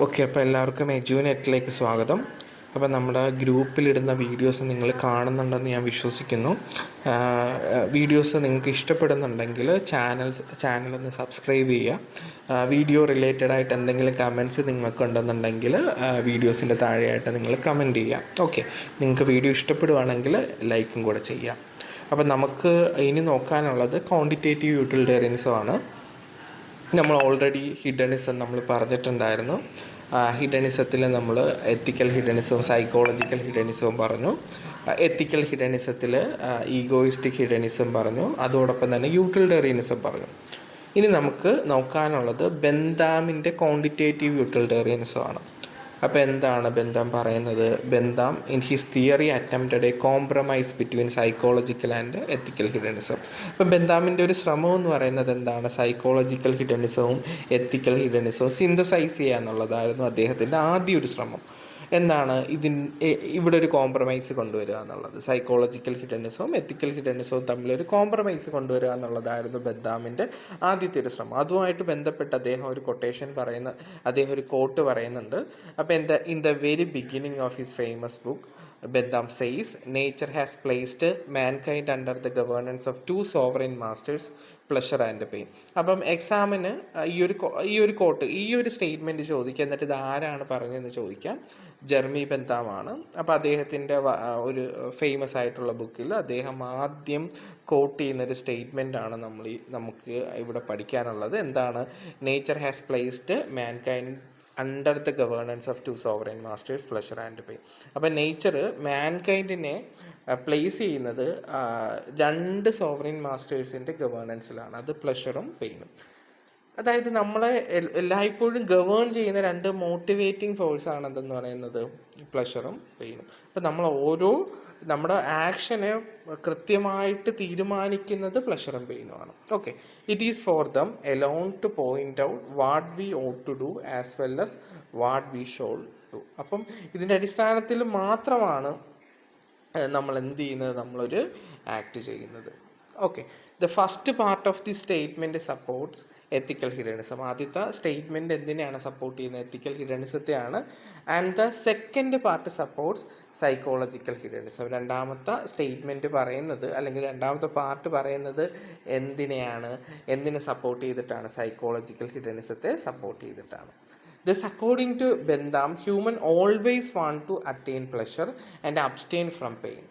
Okay, അപ്പോൾ എല്ലാവർക്കും എജുനെറ്റിലേക്ക് സ്വാഗതം. അപ്പോൾ നമ്മുടെ ഗ്രൂപ്പിലിടുന്ന വീഡിയോസ് നിങ്ങൾ കാണുന്നുണ്ടെന്ന് ഞാൻ വിശ്വസിക്കുന്നു. വീഡിയോസ് നിങ്ങൾക്ക് ഇഷ്ടപ്പെടുന്നുണ്ടെങ്കിൽ ചാനലൊന്ന് സബ്സ്ക്രൈബ് ചെയ്യുക. വീഡിയോ റിലേറ്റഡ് ആയിട്ട് എന്തെങ്കിലും കമൻറ്റ്സ് നിങ്ങൾക്ക് ഉണ്ടെന്നുണ്ടെങ്കിൽ വീഡിയോസിൻ്റെ താഴെയായിട്ട് നിങ്ങൾ കമൻറ്റ് ചെയ്യുക. ഓക്കെ, നിങ്ങൾക്ക് വീഡിയോ ഇഷ്ടപ്പെടുവാണെങ്കിൽ ലൈക്കും കൂടെ ചെയ്യാം. അപ്പോൾ നമുക്ക് ഇനി നോക്കാനുള്ളത് ക്വാണ്ടിറ്റേറ്റീവ് യൂട്ടിലിറ്റേറിയനിസം ആണ്. നമ്മൾ ഓൾറെഡി ഹിഡനിസം നമ്മൾ പറഞ്ഞിട്ടുണ്ടായിരുന്നു. ഹിഡനിസത്തിൽ നമ്മൾ എത്തിക്കൽ ഹിഡനിസവും സൈക്കോളജിക്കൽ ഹിഡനിസവും പറഞ്ഞു. എത്തിക്കൽ ഹിഡനിസത്തിൽ ഈഗോയിസ്റ്റിക് ഹിഡനിസം പറഞ്ഞു. അതോടൊപ്പം തന്നെ യൂട്ടിലിറ്റേറിയനിസം പറഞ്ഞു. ഇനി നമുക്ക് നോക്കാനുള്ളത് ബെന്താമിൻ്റെ ക്വാണ്ടിറ്റേറ്റീവ് യൂട്ടിലിറ്റേറിയനിസം ആണ്. അപ്പോൾ എന്താണ് ബെന്താം പറയുന്നത്? Bentham in his theory attempted a compromise between psychological and ethical hedonism. അപ്പോൾ ബെന്താമിൻ്റെ ഒരു ശ്രമം എന്ന് പറയുന്നത് എന്താണ്? സൈക്കോളജിക്കൽ ഹിഡനിസവും എത്തിക്കൽ ഹിഡനിസവും സിന്തസൈസ് ചെയ്യുക എന്നുള്ളതായിരുന്നു അദ്ദേഹത്തിൻ്റെ ആദ്യ ഒരു ശ്രമം. എന്താണ് ഇവിടെ ഒരു കോംപ്രമൈസ് കൊണ്ടുവരിക എന്നുള്ളത്. സൈക്കോളജിക്കൽ ഹിഡനിസവും എത്തിക്കൽ ഹിഡനിസവും തമ്മിലൊരു കോംപ്രമൈസ് കൊണ്ടുവരിക എന്നുള്ളതായിരുന്നു ബെന്താമിൻ്റെ ആദ്യത്തെ ഒരു ശ്രമം. അതുമായിട്ട് ബന്ധപ്പെട്ട് അദ്ദേഹം ഒരു അദ്ദേഹം ഒരു കോട്ട് പറയുന്നുണ്ട്. അപ്പോൾ in the very beginning of his famous book Bentham says, nature has placed mankind under the governance of two sovereign masters, pleasure and pain. അപ്പം എക്സാമിന് ഈ ഒരു കോട്ട്, ഈ ഒരു സ്റ്റേറ്റ്മെൻറ്റ് ചോദിക്കുക. എന്നിട്ട് ഇത് ആരാണ് പറഞ്ഞതെന്ന് ചോദിക്കാം. ജെർമി ബെന്താമാണ്. അപ്പോൾ അദ്ദേഹത്തിൻ്റെ ഒരു ഫേമസ് ആയിട്ടുള്ള ബുക്കിൽ അദ്ദേഹം ആദ്യം കോട്ട് ചെയ്യുന്നൊരു സ്റ്റേറ്റ്മെൻറ്റാണ് നമുക്ക് ഇവിടെ പഠിക്കാനുള്ളത്. എന്താണ്? Nature has placed mankind under the governance of two sovereign masters, pleasure and pain. അപ്പം നേച്ചർ മാൻകൈൻഡിനെ പ്ലേസ് ചെയ്യുന്നത് രണ്ട് സോവറൈൻ മാസ്റ്റേഴ്സിൻ്റെ ഗവേണൻസിലാണ്. അത് പ്ലഷറും പെയിനും. അതായത് നമ്മളെ എല്ലായ്പ്പോഴും ഗവേൺ ചെയ്യുന്ന രണ്ട് മോട്ടിവേറ്റിംഗ് ഫോഴ്സാണ് എന്തെന്ന് പറയുന്നത്? പ്ലഷറും പെയിനും. അപ്പം നമ്മുടെ ആക്ഷനെ കൃത്യമായിട്ട് തീരുമാനിക്കുന്നത് പ്ലഷറും പെയിനുമാണ്. Okay, it is for them alone to point out what we ought to do as well as what we shall do. അപ്പം ഇതിൻ്റെ അടിസ്ഥാനത്തിൽ മാത്രമാണ് നമ്മൾ എന്ത് ചെയ്യുന്നത്? നമ്മളൊരു ആക്ട് ചെയ്യുന്നത്. Okay, the first part of the statement supports ethical hedonism. ആദ്യത്തെ സ്റ്റേറ്റ്മെൻറ്റ് എന്തിനെയാണ് സപ്പോർട്ട് ചെയ്യുന്നത്? എത്തിക്കൽ ഹിഡനിസത്തെയാണ്. And the second part supports psychological hedonism. രണ്ടാമത്തെ സ്റ്റേറ്റ്മെൻറ്റ് പറയുന്നത്, അല്ലെങ്കിൽ രണ്ടാമത്തെ പാർട്ട് പറയുന്നത് എന്തിനെ സപ്പോർട്ട് ചെയ്തിട്ടാണ്? സൈക്കോളജിക്കൽ ഹിഡനിസത്തെ സപ്പോർട്ട് ചെയ്തിട്ടാണ്. Thus, according to Bentham, human always want to attain pleasure and abstain from pain,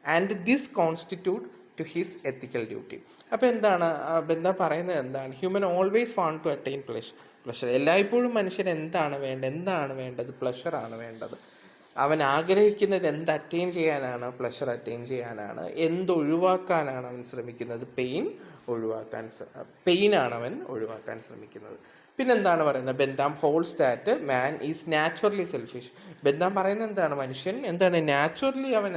and this constitute to his ethical duty. അപ്പോൾ എന്താണ് ബെന്താം പറയുന്നത്? എന്താണ്? Human always want to attain pleasure. എല്ലായ്പ്പോഴും മനുഷ്യൻ എന്താണ് വേണ്ടത്? പ്ലഷറാണ് വേണ്ടത്. അവൻ ആഗ്രഹിക്കുന്നത് എന്ത് അറ്റൈൻ ചെയ്യാനാണ്? പ്ലഷർ അറ്റൈൻ ചെയ്യാനാണ്. എന്തൊഴിവാക്കാനാണ് അവൻ ശ്രമിക്കുന്നത്? പെയിനാണ് അവൻ ഒഴിവാക്കാൻ ശ്രമിക്കുന്നത്. പിന്നെന്താണ് പറയുന്നത്? Bentham holds that man is naturally selfish. Bentham പറയുന്നത് എന്താണ്? മനുഷ്യൻ നാച്ചുറലി അവൻ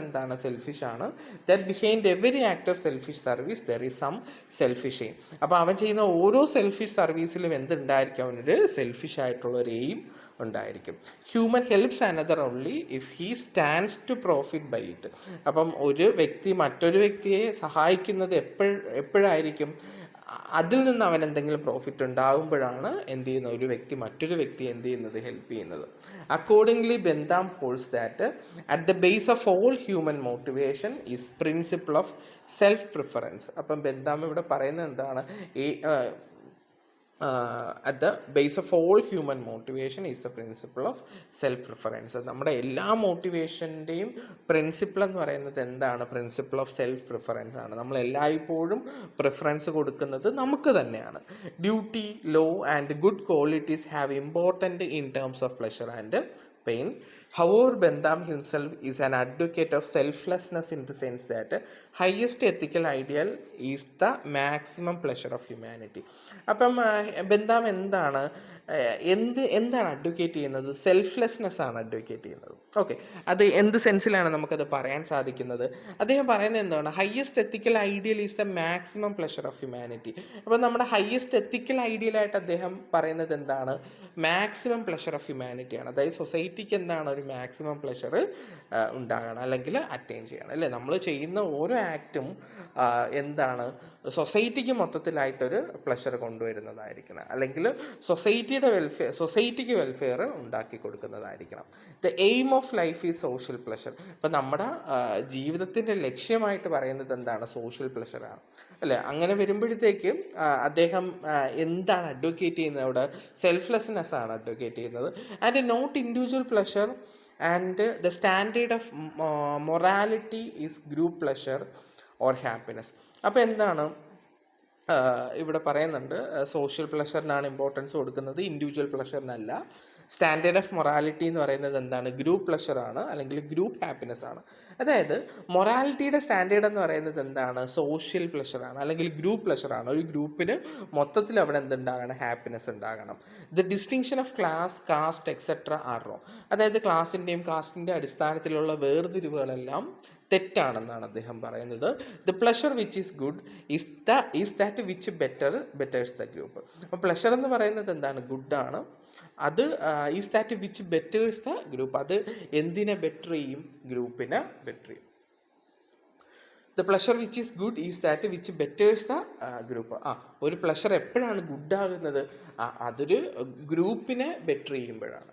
സെൽഫിഷ് ആണ്. That behind every act of selfish service there is some selfish aim. അപ്പോൾ അവൻ ചെയ്യുന്ന ഓരോ സെൽഫിഷ് സർവീസിലും എന്തുണ്ടായിരിക്കും? അവനൊരു സെൽഫിഷ് ആയിട്ടുള്ള ഒരു എയിം ഉണ്ടായിരിക്കും. Human helps another only if he stands to profit by it. അപ്പം ഒരു വ്യക്തി മറ്റൊരു വ്യക്തിയെ സഹായിക്കുന്നത് എപ്പോഴായിരിക്കും? അതിൽ നിന്ന് അവൻ എന്തെങ്കിലും പ്രോഫിറ്റ് ഉണ്ടാകുമ്പോഴാണ് ഒരു വ്യക്തി മറ്റൊരു വ്യക്തിയെ ഹെൽപ്പ് ചെയ്യുന്നത്. Accordingly Bentham holds that at the base of all human motivation is principle of self preference. അപ്പം ബെന്താം ഇവിടെ പറയുന്നത് എന്താണ്? at the base of all human motivation is the principle of self-preference. നമ്മുടെ എല്ലാ മോട്ടിവേഷൻ്റെയും പ്രിൻസിപ്പിൾ എന്ന് പറയുന്നത് എന്താണ്? പ്രിൻസിപ്പിൾ ഓഫ് സെൽഫ് പ്രിഫറൻസ് ആണ്. നമ്മൾ എല്ലായ്പ്പോഴും പ്രിഫറൻസ് കൊടുക്കുന്നത് നമുക്ക് തന്നെയാണ്. Duty, law and good qualities have important in terms of pleasure and pain. However, Bentham himself is an advocate of selflessness in the sense that highest ethical ideal is the maximum pleasure of humanity. അപ്പം Bentham എന്താണ് advocate ചെയ്യുന്നത്? Selflessness ആണ് advocate ചെയ്യുന്നത്. Okay, അത് എന്ത് സെൻസിലാണ് നമുക്കത് പറയാൻ സാധിക്കുന്നത്? അദ്ദേഹം പറയുന്നത് എന്താണ്? Highest ethical ideal is the maximum pleasure of humanity. അപ്പോൾ നമ്മുടെ ഹയസ്റ്റ് എത്തിക്കൽ ഐഡിയലായിട്ട് അദ്ദേഹം പറയുന്നത് എന്താണ്? മാക്സിമം പ്ലഷർ ഓഫ് ഹ്യൂമാനിറ്റിയാണ്. അതായത് സൊസൈറ്റിക്ക് എന്താണ്? ഒരു മാക്സിമം പ്ലഷർ ഉണ്ടാകണം, അല്ലെങ്കിൽ അറ്റൈൻ ചെയ്യണം, അല്ലേ? നമ്മൾ ചെയ്യുന്ന ഓരോ ആക്റ്റും എന്താണ് സൊസൈറ്റിക്ക് മൊത്തത്തിലായിട്ടൊരു പ്ലഷർ കൊണ്ടുവരുന്നതായിരിക്കണം, അല്ലെങ്കിൽ സൊസൈറ്റിക്ക് വെൽഫെയർ ഉണ്ടാക്കി കൊടുക്കുന്നതായിരിക്കണം. The aim of life is social pleasure. ഇപ്പം നമ്മുടെ ജീവിതത്തിൻ്റെ ലക്ഷ്യമായിട്ട് പറയുന്നത് എന്താണ്? സോഷ്യൽ പ്ലഷറാണ്, അല്ലേ? അങ്ങനെ വരുമ്പോഴത്തേക്ക് അദ്ദേഹം എന്താണ് അഡ്വക്കേറ്റ് ചെയ്യുന്നത്? അവിടെ സെൽഫ്ലെസ്നെസ് ആണ് അഡ്വക്കേറ്റ് ചെയ്യുന്നത്. And not individual pleasure and the standard of morality is group pleasure or happiness. അപ്പോൾ എന്താണ് ഇവിടെ പറയുന്നുണ്ട്? സോഷ്യൽ പ്ലഷറിനാണ് ഇമ്പോർട്ടൻസ് കൊടുക്കുന്നത്, ഇൻഡിവിജ്വൽ പ്ലഷറിനല്ല. സ്റ്റാൻഡേർഡ് ഓഫ് മൊറാലിറ്റി എന്ന് പറയുന്നത് എന്താണ്? ഗ്രൂപ്പ് പ്ലഷറാണ്, അല്ലെങ്കിൽ ഗ്രൂപ്പ് ഹാപ്പിനെസ് ആണ്. അതായത് മൊറാലിറ്റിയുടെ സ്റ്റാൻഡേർഡ് എന്ന് പറയുന്നത് എന്താണ്? സോഷ്യൽ പ്ലഷറാണ്, അല്ലെങ്കിൽ ഗ്രൂപ്പ് പ്ലഷറാണ്. ഒരു ഗ്രൂപ്പിന് മൊത്തത്തിൽ അവിടെ എന്തുണ്ടാകണം? ഹാപ്പിനെസ് ഉണ്ടാകണം. The distinction of class, caste et cetera are wrong. അതായത് ക്ലാസിൻ്റെയും കാസ്റ്റിൻ്റെ അടിസ്ഥാനത്തിലുള്ള വേർതിരിവുകളെല്ലാം തെറ്റാണെന്നാണ് അദ്ദേഹം പറയുന്നത്. The pleasure which is good is that which betters the group. അപ്പോൾ പ്ലഷർ എന്ന് പറയുന്നത് എന്താണ്? ഗുഡാണ്. അത് is that which betters the group. അത് എന്തിനെ ബെറ്റർ ചെയ്യും? ഗ്രൂപ്പിനെ ബെറ്റർ ചെയ്യും. The pleasure which is good is that which betters the group. ഒരു പ്ലഷർ എപ്പോഴാണ് ഗുഡാകുന്നത്? അതൊരു ഗ്രൂപ്പിനെ ബെറ്റർ ചെയ്യുമ്പോഴാണ്.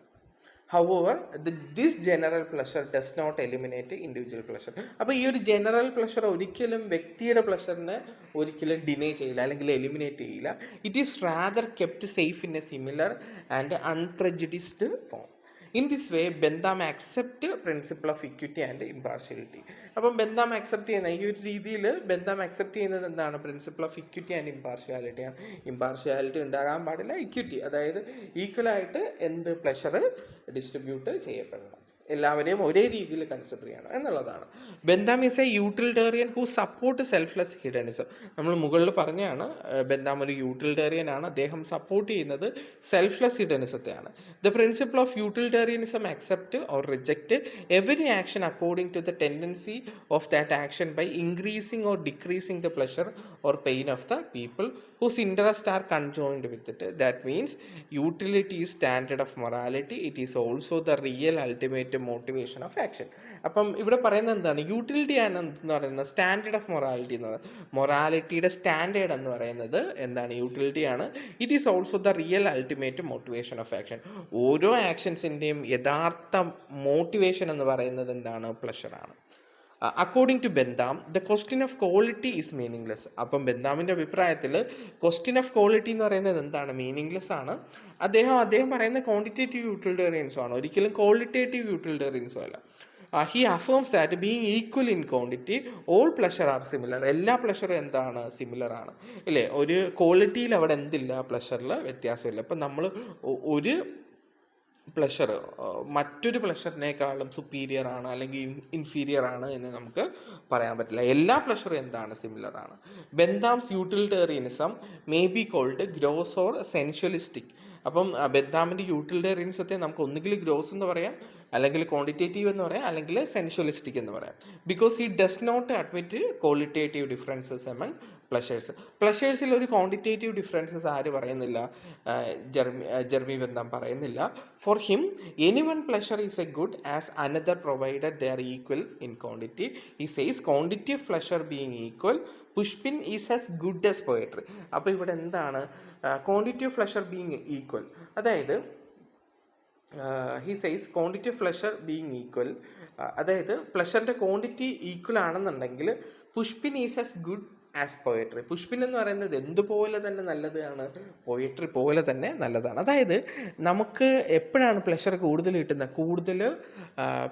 However, this general pleasure does not eliminate individual pleasure. അപ്പോൾ ഈ ഒരു ജനറൽ പ്ലഷർ ഒരിക്കലും വ്യക്തിയുടെ പ്ലഷറിനെ ഒരിക്കലും ഡിനൈ ചെയ്യില്ല, അല്ലെങ്കിൽ എലിമിനേറ്റ് ചെയ്യില്ല. It is rather kept safe in a similar and unprejudiced form. In this way Bentham accept principle of equity and impartiality. അപ്പം ബെന്താം ആക്സെപ്റ്റ് ചെയ്യുന്ന ഈ ഒരു രീതിയിൽ ബെന്താം ആക്സെപ്റ്റ് ചെയ്യുന്നത് എന്താണ്? പ്രിൻസിപ്പിൾ ഓഫ് ഇക്വിറ്റി ആൻഡ് ഇമ്പാർഷ്യാലിറ്റിയാണ്. ഇമ്പാർഷ്യാലിറ്റി ഉണ്ടാകാൻ പാടില്ല, ഇക്വിറ്റി, അതായത് ഈക്വലായിട്ട് എന്ത് പ്ലഷർ ഡിസ്ട്രിബ്യൂട്ട് ചെയ്യപ്പെടണം, എല്ലാവരെയും ഒരേ രീതിയിൽ കൺസിഡർ ചെയ്യണം എന്നുള്ളതാണ്. Bentham is a utilitarian who support selfless hedonism. നമ്മൾ മുകളിൽ പറഞ്ഞാണ് ബെന്താം ഒരു യൂട്ടിലിറ്റേറിയൻ ആണ്. അദ്ദേഹം സപ്പോർട്ട് ചെയ്യുന്നത് സെൽഫ്ലെസ് ഹിഡനിസത്തെയാണ്. The principle of utilitarianism accept or reject every action according to the tendency of that action by increasing or decreasing the pleasure or pain of the people whose interests are conjoined with it. That means utility is standard of morality. It is also the real ultimate motivation of action. അപ്പം ഇവിടെ പറയുന്നത് എന്താണ്? Utility ആണ് എന്ന് പറയുന്നത് standard of morality എന്ന് പറയുന്നത്. മൊറാലിറ്റിയുടെ standard എന്ന് പറയുന്നത് എന്താണ്? യൂട്ടിലിറ്റി ആണ്. It is also the real ultimate motivation of action. ഓരോ ആക്ഷൻസിൻ്റെയും യഥാർത്ഥ മോട്ടിവേഷൻ എന്ന് പറയുന്നത് എന്താണ്? പ്ലഷറാണ്. According to Bentham the question of quality is meaningless. അപ്പം ബെന്താമിൻ്റെ അഭിപ്രായത്തിൽ ക്വസ്റ്റ്യൻ ഓഫ് ക്വാളിറ്റി എന്ന് പറയുന്നത് എന്താണ്? മീനിങ്ലെസ് ആണ്. അദ്ദേഹം പറയുന്ന ക്വാണ്ടിറ്റേറ്റീവ് യൂട്ടിലിറ്റേറിയൻസും ആണ്, ഒരിക്കലും ക്വാളിറ്റേറ്റീവ് യൂട്ടിലിറ്റേറിയൻസും അല്ല. He affirms that being equal in quantity all pleasure are similar. എല്ലാ പ്ലഷറും എന്താണ്? സിമിലർ ആണ്, ഇല്ലേ? ഒരു ക്വാളിറ്റിയിൽ അവിടെ എന്തില്ല? പ്ലഷറിൽ വ്യത്യാസമില്ല. അപ്പം നമ്മൾ ഒരു പ്ലഷർ മറ്റൊരു പ്ലഷറിനേക്കാളും സുപ്പീരിയർ ആണ് അല്ലെങ്കിൽ ഇൻഫീരിയർ ആണ് എന്ന് നമുക്ക് പറയാൻ പറ്റില്ല. എല്ലാ പ്ലഷറും എന്താണ്? സിമിലർ ആണ്. Bentham's utilitarianism may be called gross or sensualistic. അപ്പം ബെന്താമിൻ്റെ യൂട്ടിലിറ്റേറിയനിസത്തെ നമുക്ക് ഒന്നുകിൽ ഗ്രോസ് എന്ന് പറയാം, അല്ലെങ്കിൽ ക്വാണ്ടിറ്റേറ്റീവ് എന്ന് പറയാം, അല്ലെങ്കിൽ സെൻഷ്വലിസ്റ്റിക് എന്ന് പറയാം. Because he does not admit qualitative differences among pleasures. പ്ലഷേഴ്സിൽ ഒരു ക്വാണ്ടിറ്റേറ്റീവ് ഡിഫറൻസസ് ആര് പറയുന്നില്ല? ജെർമി ബെന്താം പറയുന്നില്ല. For him any one pleasure is a good as another provided they are equal in quantity. He says quantity of pleasure being equal pushpin is as good as poetry. അപ്പോൾ ഇവിടെ എന്താണ്? Quantity of pleasure being equal, അതായത് he says quantity of pleasure being equal, അതായത് പ്ലഷറിൻ്റെ quantity equal ആണെന്നുണ്ടെങ്കിൽ pushpin is as good as poetry. Pushpin എന്ന് പറയുന്നത് എന്തുപോലെ തന്നെ നല്ലതാണ്, പോയട്രി പോലെ തന്നെ നല്ലതാണ്. അതായത് നമുക്ക് എപ്പോഴാണ് പ്ലഷർ കൂടുതൽ കിട്ടുന്നത്? കൂടുതൽ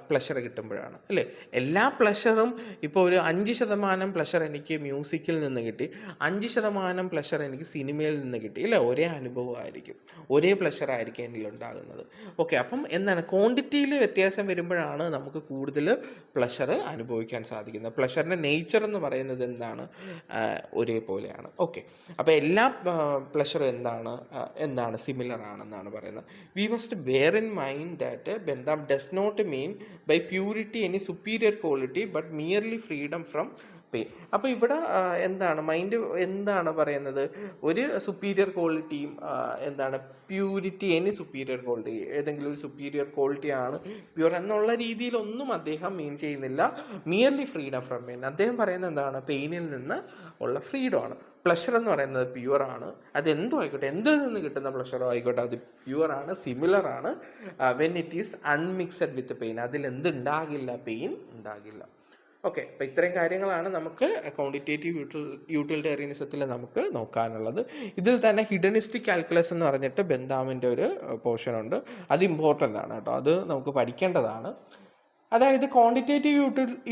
പ്ലഷർ കിട്ടുമ്പോഴാണ്, അല്ലേ? എല്ലാ പ്ലഷറും ഇപ്പോൾ ഒരു 5% പ്ലഷർ എനിക്ക് മ്യൂസിക്കിൽ നിന്ന് കിട്ടി, 5% പ്ലഷർ എനിക്ക് സിനിമയിൽ നിന്ന് കിട്ടി, ഇല്ല? ഒരേ അനുഭവമായിരിക്കും, ഒരേ പ്ലഷർ ആയിരിക്കും എന്നിലുണ്ടാകുന്നത്. ഓക്കെ, അപ്പം എന്താണ്? ക്വാണ്ടിറ്റിയിൽ വ്യത്യാസം വരുമ്പോഴാണ് നമുക്ക് കൂടുതൽ പ്ലഷർ അനുഭവിക്കാൻ സാധിക്കുന്നത്. പ്ലഷറിൻ്റെ നേച്ചർ എന്ന് പറയുന്നത് എന്താണ്? ഒരേപോലെയാണ്. ഓക്കെ, അപ്പോൾ എല്ലാ പ്ലഷറും എന്താണ്? സിമിലർ ആണെന്നാണ് പറയുന്നത്. We must bear in mind that Bentham does not mean by purity any superior quality but merely freedom from pain. അപ്പോൾ ഇവിടെ എന്താണ് മൈൻഡ് എന്താണ് പറയുന്നത്, ഒരു സുപ്പീരിയർ ക്വാളിറ്റിയും എന്താണ് പ്യൂരിറ്റി, എനി സുപ്പീരിയർ ക്വാളിറ്റി, ഏതെങ്കിലും ഒരു സുപ്പീരിയർ ക്വാളിറ്റിയാണ് പ്യൂർ എന്നുള്ള രീതിയിലൊന്നും അദ്ദേഹം മീൻ ചെയ്യുന്നില്ല. Merely freedom from pain. അദ്ദേഹം പറയുന്നത് എന്താണ്, പെയിനിൽ നിന്ന് ഉള്ള ഫ്രീഡമാണ്. പ്ലഷർ എന്ന് പറയുന്നത് പ്യുവറാണ്. അതെന്തോ ആയിക്കോട്ടെ, എന്തിൽ നിന്ന് കിട്ടുന്ന പ്ലഷറോ ആയിക്കോട്ടെ, അത് പ്യുവറാണ്, സിമിലർ ആണ്. When it is unmixed with pain, അതിൽ എന്തുണ്ടാകില്ല, പെയിൻ ഉണ്ടാകില്ല. ഓക്കെ, അപ്പോൾ ഇത്രയും കാര്യങ്ങളാണ് നമുക്ക് ക്വാണ്ടിറ്റേറ്റീവ് യൂട്ടിലിറ്റേറിയനിസത്തിൽ നമുക്ക് നോക്കാനുള്ളത്. ഇതിൽ തന്നെ ഹിഡനിസ്റ്റിക് കാൽക്കുലസ് എന്ന് പറഞ്ഞിട്ട് ബെന്താമിൻ്റെ ഒരു പോർഷൻ ഉണ്ട്. അത് ഇമ്പോർട്ടൻ്റ് ആണ് കേട്ടോ, അത് നമുക്ക് പഠിക്കേണ്ടതാണ്. അതായത് ക്വാണ്ടിറ്റേറ്റീവ്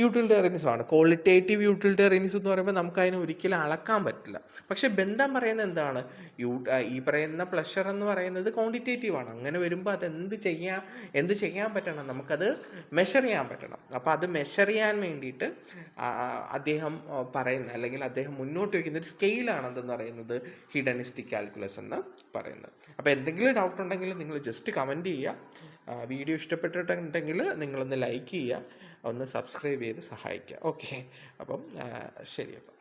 യൂട്ടിലിറ്റേറിയനിസം ആണ്. ക്വാളിറ്റേറ്റീവ് യൂട്ടിലിറ്റേറിയനിസം എന്ന് പറയുമ്പോൾ നമുക്ക് അതിനെ ഒരിക്കലും അളക്കാൻ പറ്റില്ല. പക്ഷെ ബന്ധം പറയുന്നത് എന്താണ്, ഈ പറയുന്ന പ്ലഷർ എന്ന് പറയുന്നത് ക്വാണ്ടിറ്റേറ്റീവ് ആണ്. അങ്ങനെ വരുമ്പോൾ അത് എന്ത് ചെയ്യാൻ പറ്റണം, നമുക്കത് മെഷർ ചെയ്യാൻ പറ്റണം. അപ്പോൾ അത് മെഷർ ചെയ്യാൻ വേണ്ടിയിട്ട് അദ്ദേഹം പറയുന്ന, അല്ലെങ്കിൽ അദ്ദേഹം മുന്നോട്ട് വയ്ക്കുന്ന ഒരു സ്കെയിലാണ് എന്തെന്ന് പറയുന്നത്, ഹിഡനിസ്റ്റിക് കാൽക്കുലസ് എന്ന് പറയുന്നത്. അപ്പോൾ എന്തെങ്കിലും ഡൗട്ട് ഉണ്ടെങ്കിൽ നിങ്ങൾ ജസ്റ്റ് കമൻറ്റ് ചെയ്യുക. വീഡിയോ ഇഷ്ടപ്പെട്ടിട്ടുണ്ടെങ്കിൽ നിങ്ങളൊന്ന് ലൈക്ക് ചെയ്യുക, ഒന്ന് സബ്സ്ക്രൈബ് ചെയ്ത് സഹായിക്കുക. ഓക്കെ, അപ്പം ശരി. അപ്പം